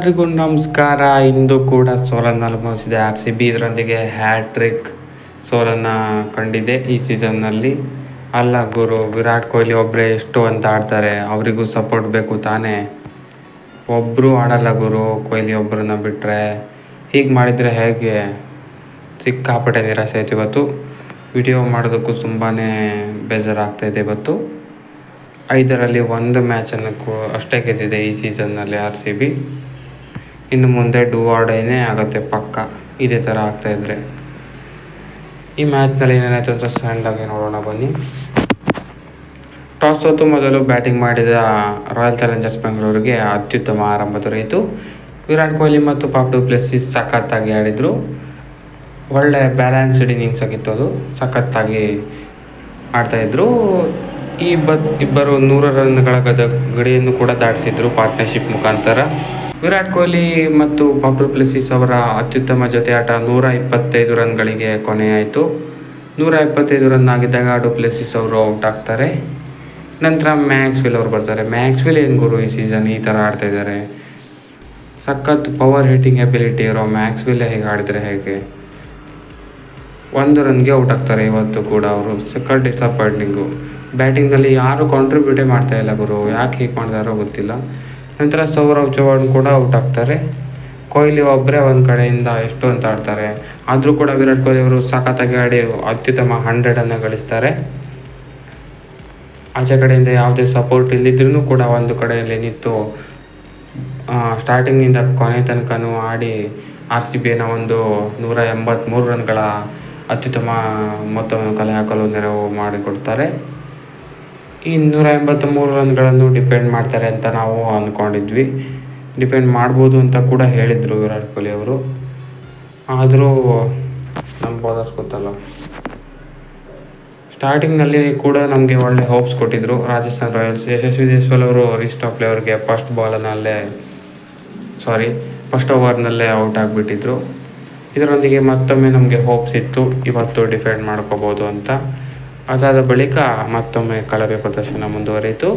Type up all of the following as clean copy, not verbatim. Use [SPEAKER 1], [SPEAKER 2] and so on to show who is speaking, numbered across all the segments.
[SPEAKER 1] ಎಲ್ರಿಗೂ ನಮಸ್ಕಾರ. ಇಂದು ಕೂಡ ಸೋಲನ್ನು ಅನುಭವಿಸಿದೆ ಆರ್ ಸಿ ಬಿ. ಇದರೊಂದಿಗೆ ಹ್ಯಾಟ್ರಿಕ್ ಸೋಲನ್ನು ಕಂಡಿದೆ ಈ ಸೀಸನ್ನಲ್ಲಿ. ಅಲ್ಲ ಗುರು, ವಿರಾಟ್ ಕೊಹ್ಲಿ ಒಬ್ಬರೇ ಎಷ್ಟು ಅಂತ ಆಡ್ತಾರೆ, ಅವರಿಗೂ ಸಪೋರ್ಟ್ ಬೇಕು ತಾನೇ. ಒಬ್ಬರು ಆಡಲ್ಲ ಗುರು, ಕೊಹ್ಲಿ ಒಬ್ಬರನ್ನ ಬಿಟ್ಟರೆ. ಹೀಗೆ ಮಾಡಿದರೆ ಹೇಗೆ? ಸಿಕ್ಕಾಪಟ್ಟೆ ನಿರಾಸೆ ಆಯಿತು ಇವತ್ತು. ವಿಡಿಯೋ ಮಾಡೋದಕ್ಕೂ ತುಂಬಾ ಬೇಜಾರಾಗ್ತಾಯಿದೆ ಇವತ್ತು. 5ರಲ್ಲಿ 1 ಮ್ಯಾಚನ್ನು ಅಷ್ಟೇ ಗೆದ್ದಿದೆ ಈ ಸೀಸನ್ನಲ್ಲಿ ಆರ್ ಸಿ ಬಿ. ಇನ್ನು ಮುಂದೆ ಡೂ ಆರ್ ಡೈನೇ ಆಗುತ್ತೆ ಪಕ್ಕ, ಇದೇ ಥರ ಆಗ್ತಾಯಿದ್ರೆ. ಈ ಮ್ಯಾಚ್ನಲ್ಲಿ ಏನೇನಾಯಿತು ಅಂತ ಸಣ್ಣದಾಗಿ ನೋಡೋಣ ಬನ್ನಿ. ಟಾಸ್ ಸೋತು ಮೊದಲು ಬ್ಯಾಟಿಂಗ್ ಮಾಡಿದ ರಾಯಲ್ ಚಾಲೆಂಜರ್ಸ್ ಬೆಂಗಳೂರಿಗೆ ಅತ್ಯುತ್ತಮ ಆರಂಭ ದೊರೆಯಿತು. ವಿರಾಟ್ ಕೊಹ್ಲಿ ಮತ್ತು ಫಾಫ್ ಡು ಪ್ಲೆಸಿಸ್ ಸಖತ್ತಾಗಿ ಆಡಿದರು. ಒಳ್ಳೆ ಬ್ಯಾಲೆನ್ಸ್ಡ್ ಇನ್ನಿಂಗ್ಸ್ ಆಗಿತ್ತು ಅದು. ಸಖತ್ತಾಗಿ ಆಡ್ತಾಯಿದ್ರು. ಇಬ್ಬರು 100 ರನ್ಗಳ ಗಡಿಯನ್ನು ಕೂಡ ದಾಟಿಸಿದ್ರು ಪಾರ್ಟ್ನರ್ಶಿಪ್ ಮುಖಾಂತರ. ವಿರಾಟ್ ಕೊಹ್ಲಿ ಮತ್ತು ಫಾಫ್ ಡು ಪ್ಲೆಸಿಸ್ ಅವರ ಅತ್ಯುತ್ತಮ ಜೊತೆಯಾಟ 125 ರನ್ಗಳಿಗೆ ಕೊನೆಯಾಯಿತು. 125 ರನ್ ಆಗಿದ್ದಾಗ ಡು ಪ್ಲೆಸಿಸ್ ಅವರು ಔಟ್ ಆಗ್ತಾರೆ. ನಂತರ ಮ್ಯಾಕ್ಸ್ವೆಲ್ ಅವರು ಬರ್ತಾರೆ. ಮ್ಯಾಕ್ಸ್ವೆಲ್ ಏನು ಗುರು, ಈ ಸೀಸನ್ ಈ ಥರ ಆಡ್ತಾಯಿದ್ದಾರೆ. ಸಖತ್ ಪವರ್ ಹಿಟ್ಟಿಂಗ್ ಎಬಿಲಿಟಿ ಇರೋ ಮ್ಯಾಕ್ಸ್ವೆಲ್ ಹೇಗೆ ಆಡಿದರೆ ಹೇಗೆ? 1 ರನ್ಗೆ ಔಟ್ ಆಗ್ತಾರೆ ಇವತ್ತು ಕೂಡ ಅವರು. ಸಖತ್ ಡಿಸಪಾಯಿಂಟಿಂಗು. ಬ್ಯಾಟಿಂಗ್ನಲ್ಲಿ ಯಾರು ಕಾಂಟ್ರಿಬ್ಯೂಟೇ ಮಾಡ್ತಾಯಿಲ್ಲ ಗುರು, ಯಾಕೆ ಹೀಗೆ ಮಾಡ್ತಾರೋ ಗೊತ್ತಿಲ್ಲ. ನಂತರ ಸೌರವ್ ಚೌಹಾಣ್ ಕೂಡ ಔಟ್ ಆಗ್ತಾರೆ. ಕೊಹ್ಲಿ ಒಬ್ಬರೇ ಒಂದು ಕಡೆಯಿಂದ ಎಷ್ಟು ಅಂತ ಆಡ್ತಾರೆ. ಆದರೂ ಕೂಡ ವಿರಾಟ್ ಕೊಹ್ಲಿ ಅವರು ಸಖತ್ತಾಗಿ ಆಡಿ ಅತ್ಯುತ್ತಮ 100 ಗಳಿಸ್ತಾರೆ. ಆಚೆ ಕಡೆಯಿಂದ ಯಾವುದೇ ಸಪೋರ್ಟ್ ಇಲ್ಲದಿದ್ರೂ ಕೂಡ ಒಂದು ಕಡೆಯಲ್ಲಿ ನಿಂತು ಸ್ಟಾರ್ಟಿಂಗಿಂದ ಕೊನೆ ತನಕನೂ ಆಡಿ ಆರ್ ಸಿ ಬಿಯನ್ನು ಒಂದು 183 ರನ್ಗಳ ಅತ್ಯುತ್ತಮ ಮೊತ್ತವನ್ನು ಕಲೆ ಹಾಕಲು ನೆರವು ಮಾಡಿಕೊಡ್ತಾರೆ. ಈ 183 ರನ್ಗಳನ್ನು ಡಿಪೆಂಡ್ ಮಾಡ್ತಾರೆ ಅಂತ ನಾವು ಅಂದ್ಕೊಂಡಿದ್ವಿ. ಡಿಪೆಂಡ್ ಮಾಡ್ಬೋದು ಅಂತ ಕೂಡ ಹೇಳಿದರು ವಿರಾಟ್ ಕೊಹ್ಲಿ ಅವರು. ಆದರೂ ನಮ್ಮ ಬೌಲರ್ಸ್ ಗೊತ್ತಲ್ಲ. ಸ್ಟಾರ್ಟಿಂಗ್ನಲ್ಲಿ ಕೂಡ ನಮಗೆ ಒಳ್ಳೆ ಹೋಪ್ಸ್ ಕೊಟ್ಟಿದ್ದರು ರಾಜಸ್ಥಾನ್ ರಾಯಲ್ಸ್. ಯಶಸ್ವಿ ಜೈಸ್ವಾಲ್ ಅವರು ರಿಸ್ಟ್ ಆಫ್ ಪ್ಲೇ ಅವರಿಗೆ ಫಸ್ಟ್ ಓವರ್ನಲ್ಲೇ ಔಟ್ ಆಗಿಬಿಟ್ಟಿದ್ರು. ಇದರೊಂದಿಗೆ ಮತ್ತೊಮ್ಮೆ ನಮಗೆ ಹೋಪ್ಸ್ ಇತ್ತು ಇವತ್ತು ಡಿಫೆಂಡ್ ಮಾಡ್ಕೋಬೋದು ಅಂತ. ಅದಾದ ಬಳಿಕ ಮತ್ತೊಮ್ಮೆ ಕಳಪೆ ಪ್ರದರ್ಶನ ಮುಂದುವರಿಯಿತು.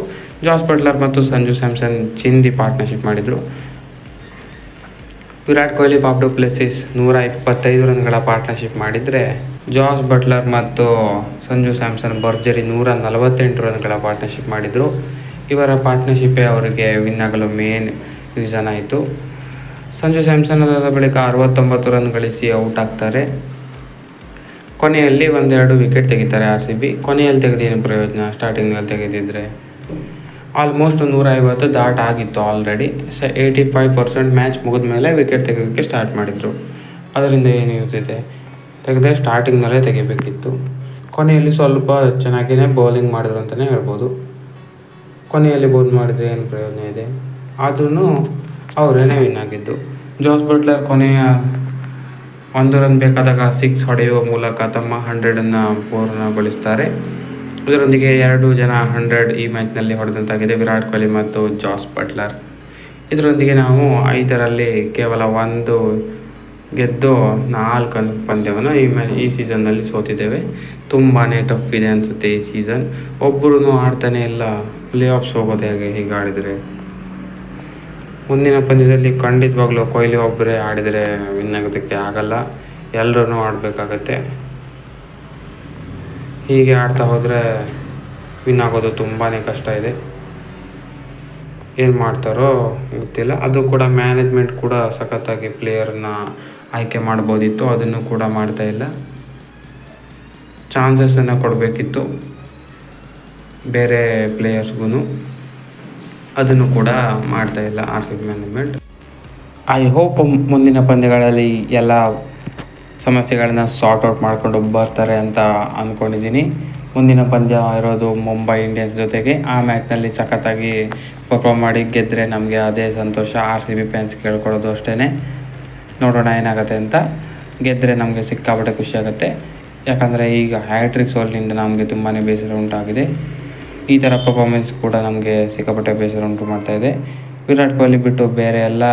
[SPEAKER 1] ಜಾಸ್ ಬಟ್ಲರ್ ಮತ್ತು ಸಂಜು ಸ್ಯಾಮ್ಸನ್ ಚಿಂದಿ ಪಾರ್ಟ್ನರ್ಶಿಪ್ ಮಾಡಿದರು. Virat Kohli Faf du Plessis 125 ರನ್ಗಳ ಪಾರ್ಟ್ನರ್ಶಿಪ್ ಮಾಡಿದರೆ, ಜಾಸ್ ಬಟ್ಲರ್ ಮತ್ತು ಸಂಜು ಸ್ಯಾಮ್ಸನ್ ಭರ್ಜರಿ 148 ರನ್ಗಳ ಪಾರ್ಟ್ನರ್ಶಿಪ್ ಮಾಡಿದರು. ಇವರ ಪಾರ್ಟ್ನರ್ಶಿಪ್ಪೇ ಅವರಿಗೆ ವಿನ್ ಆಗಲು ಮೇನ್ ರೀಸನ್ ಆಯಿತು. ಸಂಜು ಸ್ಯಾಮ್ಸನ್ ಅದಾದ ಬಳಿಕ 69 ರನ್ ಗಳಿಸಿ ಔಟ್ ಆಗ್ತಾರೆ. ಕೊನೆಯಲ್ಲಿ 1-2 ವಿಕೆಟ್ ತೆಗಿತಾರೆ ಆರ್ ಸಿ ಬಿ. ಕೊನೆಯಲ್ಲಿ ತೆಗೆದೇನು ಪ್ರಯೋಜನ, ಸ್ಟಾರ್ಟಿಂಗಲ್ಲಿ ತೆಗೆದಿದ್ದರೆ. ಆಲ್ಮೋಸ್ಟ್ 150 ದಾಟ್ ಆಗಿತ್ತು ಆಲ್ರೆಡಿ. 85% ಮ್ಯಾಚ್ ಮುಗಿದ ಮೇಲೆ ವಿಕೆಟ್ ತೆಗೆಯೋಕ್ಕೆ ಸ್ಟಾರ್ಟ್ ಮಾಡಿದರು. ಅದರಿಂದ ಏನು ಯೂಸ್ ಇದೆ? ತೆಗೆದರೆ ಸ್ಟಾರ್ಟಿಂಗ್ನಲ್ಲೇ ತೆಗಿಬೇಕಿತ್ತು. ಕೊನೆಯಲ್ಲಿ ಸ್ವಲ್ಪ ಚೆನ್ನಾಗಿಯೇ ಬೌಲಿಂಗ್ ಮಾಡಿದ್ರು ಅಂತಲೇ ಹೇಳ್ಬೋದು. ಕೊನೆಯಲ್ಲಿ ಬೌಲ್ ಮಾಡಿದರೆ ಏನು ಪ್ರಯೋಜನ ಇದೆ? ಆದ್ರೂ ಅವರೇನೇ ವಿನ್ ಆಗಿದ್ದು. ಜಾಸ್ ಬಟ್ಲರ್ ಕೊನೆಯ 1 ರನ್ ಬೇಕಾದಾಗ 6 ಹೊಡೆಯುವ ಮೂಲಕ ತಮ್ಮ 100 ಪೂರ್ಣಗೊಳಿಸ್ತಾರೆ. ಇದರೊಂದಿಗೆ 2 ಜನ 100 ಈ ಮ್ಯಾಚ್ನಲ್ಲಿ ಹೊಡೆದಂತಾಗಿದೆ, ವಿರಾಟ್ ಕೊಹ್ಲಿ ಮತ್ತು ಜಾಸ್ ಬಟ್ಲರ್. ಇದರೊಂದಿಗೆ ನಾವು 5ರಲ್ಲಿ ಕೇವಲ 1 ಗೆದ್ದು 4 ಪಂದ್ಯವನ್ನು ಈ ಸೀಸನ್ನಲ್ಲಿ ಸೋತಿದ್ದೇವೆ. ತುಂಬಾ ಟಫ್ ಇದೆ ಅನಿಸುತ್ತೆ ಈ ಸೀಸನ್. ಒಬ್ಬರೂ ಆಡ್ತಾನೆ ಇಲ್ಲ. ಪ್ಲೇ ಆಫ್ಸ್ ಹೋಗೋದು ಹೇಗೆ ಹೀಗೆ ಆಡಿದರೆ? ಮುಂದಿನ ಪಂದ್ಯದಲ್ಲಿ ಖಂಡಿತವಾಗ್ಲೂ ಕೊಹ್ಲಿ ಒಬ್ಬರೇ ಆಡಿದರೆ ವಿನ್ ಆಗೋದಕ್ಕೆ ಆಗಲ್ಲ. ಎಲ್ಲರೂ ಆಡಬೇಕಾಗತ್ತೆ. ಹೀಗೆ ಆಡ್ತಾ ಹೋದರೆ ವಿನ್ ಆಗೋದು ತುಂಬಾ ಕಷ್ಟ ಇದೆ. ಏನು ಮಾಡ್ತಾರೋ ಗೊತ್ತಿಲ್ಲ. ಅದು ಕೂಡ ಮ್ಯಾನೇಜ್ಮೆಂಟ್ ಕೂಡ ಸಖತ್ತಾಗಿ ಪ್ಲೇಯರ್ನ ಆಯ್ಕೆ ಮಾಡ್ಬೋದಿತ್ತು, ಅದನ್ನು ಕೂಡ ಮಾಡ್ತಾಯಿಲ್ಲ. ಚಾನ್ಸಸ್ಸನ್ನು ಕೊಡಬೇಕಿತ್ತು ಬೇರೆ ಪ್ಲೇಯರ್ಸ್ಗೂ, ಅದನ್ನು ಕೂಡ ಮಾಡ್ತಾಯಿಲ್ಲ R C B management. I hope ಮುಂದಿನ ಪಂದ್ಯಗಳಲ್ಲಿ ಎಲ್ಲ ಸಮಸ್ಯೆಗಳನ್ನ ಸಾರ್ಟ್ ಔಟ್ ಮಾಡಿಕೊಂಡು ಬರ್ತಾರೆ ಅಂತ ಅಂದ್ಕೊಂಡಿದ್ದೀನಿ. ಮುಂದಿನ ಪಂದ್ಯ ಇರೋದು ಮುಂಬೈ ಇಂಡಿಯನ್ಸ್ ಜೊತೆಗೆ. ಆ ಮ್ಯಾಚ್ನಲ್ಲಿ ಸಖತ್ತಾಗಿ ಪರ್ಫಾರ್ಮ್ ಮಾಡಿ ಗೆದ್ದರೆ ನಮಗೆ ಅದೇ ಸಂತೋಷ. ಆರ್ ಸಿ ಬಿ ಫ್ಯಾನ್ಸ್ ಕೇಳ್ಕೊಳ್ಳೋದು ಅಷ್ಟೇ. ನೋಡೋಣ ಏನಾಗುತ್ತೆ ಅಂತ. ಗೆದ್ದರೆ ನಮಗೆ ಸಿಕ್ಕಾಪಟ್ಟೆ ಖುಷಿಯಾಗುತ್ತೆ. ಯಾಕಂದರೆ ಈಗ ಹ್ಯಾಟ್ರಿಕ್ ಸೋಲಿನಿಂದ ನಮಗೆ ತುಂಬಾ ಬೇಸರ ಉಂಟಾಗಿದೆ. ಈ ಥರ ಪರ್ಫಾರ್ಮೆನ್ಸ್ ಕೂಡ ನಮಗೆ ಸಿಕ್ಕಾಪಟ್ಟೆ ಬೇಸರ ಉಂಟು ಮಾಡ್ತಾಯಿದೆ. ವಿರಾಟ್ ಕೊಹ್ಲಿ ಬಿಟ್ಟು ಬೇರೆ ಎಲ್ಲ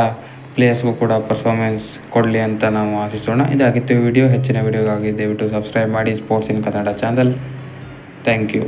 [SPEAKER 1] ಪ್ಲೇಯರ್ಸ್ಗೂ ಕೂಡ ಪರ್ಫಾರ್ಮೆನ್ಸ್ ಕೊಡಲಿ ಅಂತ ನಾವು ಆಶಿಸೋಣ. ಇದಾಗಿತ್ತು ವಿಡಿಯೋ. ಹೆಚ್ಚಿನ ವಿಡಿಯೋಗಾಗಿ ದಯವಿಟ್ಟು ಸಬ್ಸ್ಕ್ರೈಬ್ ಮಾಡಿ sports in Kannada channel. Thank you.